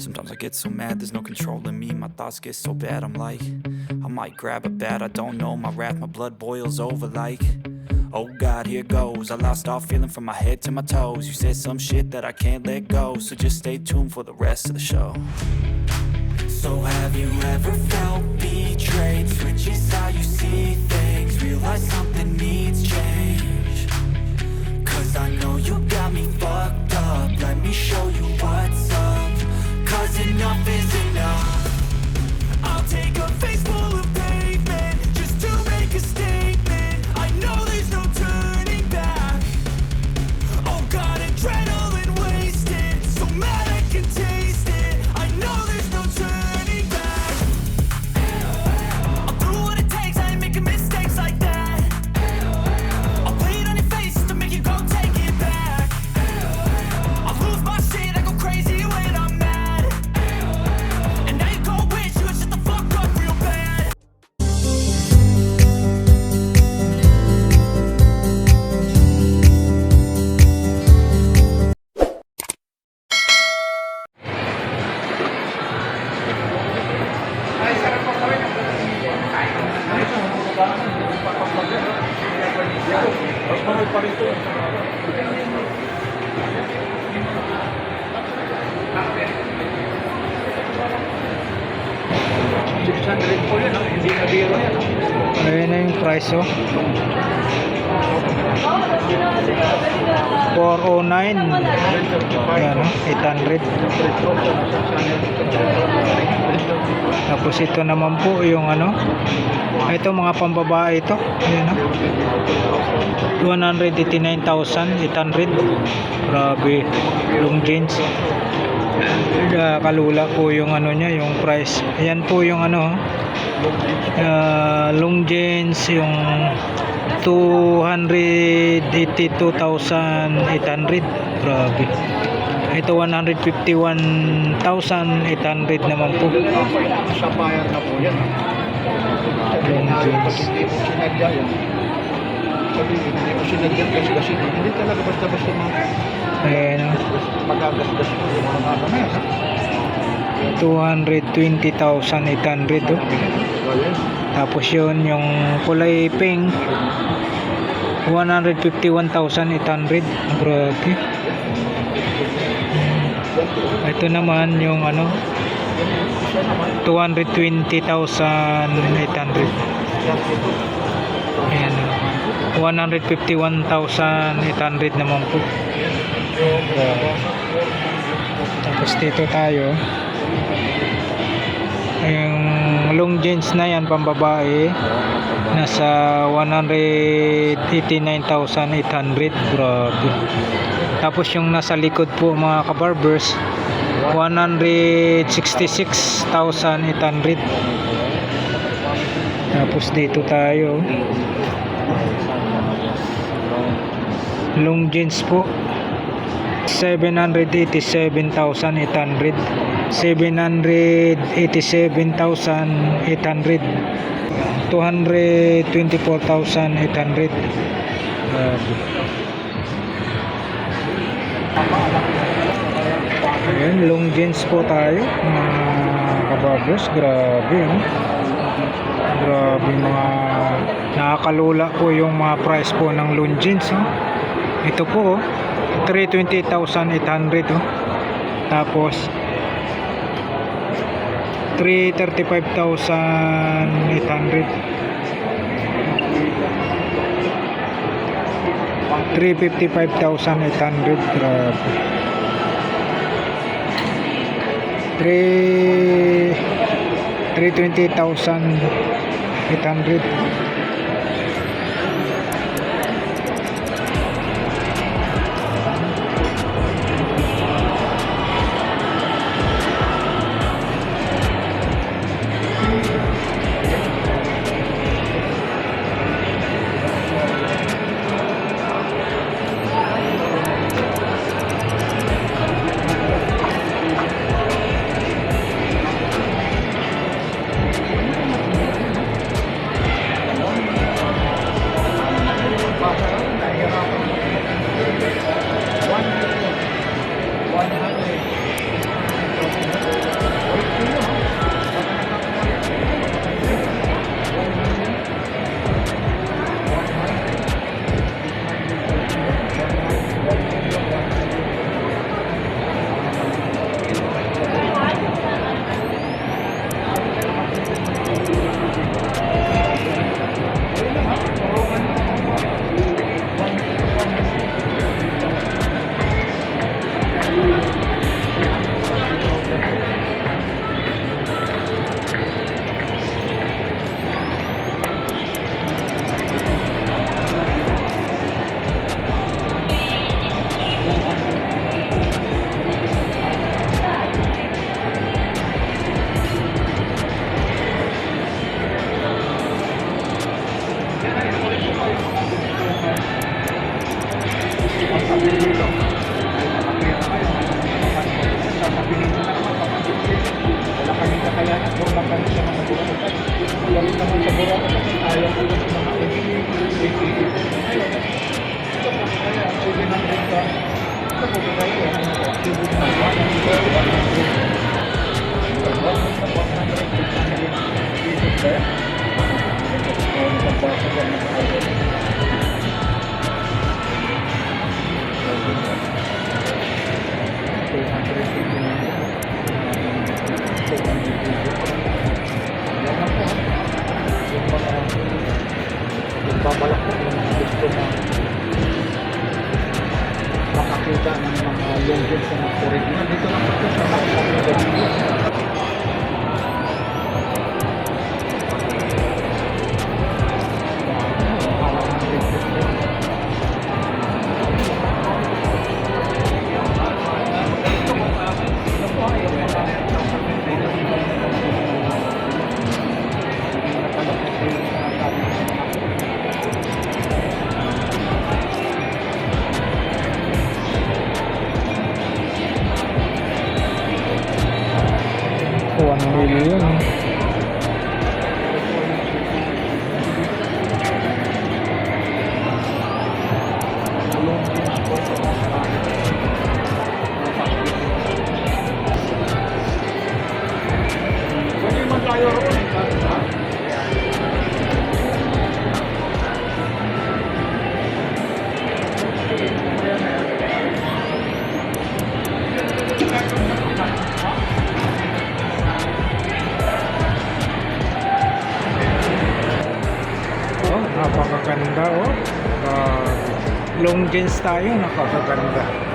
Sometimes I get so mad, there's no controlling me. My thoughts get so bad, I'm like, I might grab a bat, I don't know. My wrath, my blood boils over like, oh God, here goes. I lost all feeling from my head to my toes. You said some shit that I can't let go, so just stay tuned for the rest of the show. So have you ever felt betrayed? Switches how you see things, realize something needs change. Cause I know you got me fucked up, let me show you what's up. Cause enough is enough. I'll take a face full of pavement just to make a statement. I know there's no turning back. Oh God, adrenaline wasted, so mad I can taste it. I know there's no turning back. I'll do what it takes, I ain't making mistakes like that. I'll play it on your face to make you go take it back. I'll lose my shit, I go crazy when I'm mad. And now you go wish you would shut the fuck up real bad. Ayan na yung price, oh. 409. Ayan, oh, 800. Tapos ito naman po yung ano, ito mga pambabae ito. Ayan, oh. 189,800. Grabe, long jeans. Kalula po yung ano niya, yung price. Ayan po yung ano, long jeans, yung 282,800. Grabe. Ito 151,800 naman po. Sa bayan na po yan. Long jeans. Hindi ko sinadyan kasi hindi talaga basta-basta Ayan, oh. magagasgas yung mga ano na yan. 220,800, oh. Tapos yun yung kulay pink, 151,800. Grabe. Ito naman yung ano, 220,800. Ayan, 151,800 naman po. Tapos dito tayo, yung long jeans na yan pambabae, nasa 189,800. Grabe. Tapos yung nasa likod po mga kabarbers, 166,800. Tapos dito tayo, long jeans po, 787,800. 787,800. 224,800. Ayan, long jeans po tayo mga kababos. Grabe, oh. Grabe, mga nakakalula po yung mga price po ng long jeans, oh. Ito po, oh, 328,800, oh. Tapos 335,800. 355,800. Grabe. 328,800. nagbabalak po kung gusto na makakita ng mga long jeans na original. Dito lang po sa mga gabi. Oh, 1 million. Oh, napakaganda oh. Long jeans tayo, napakaganda.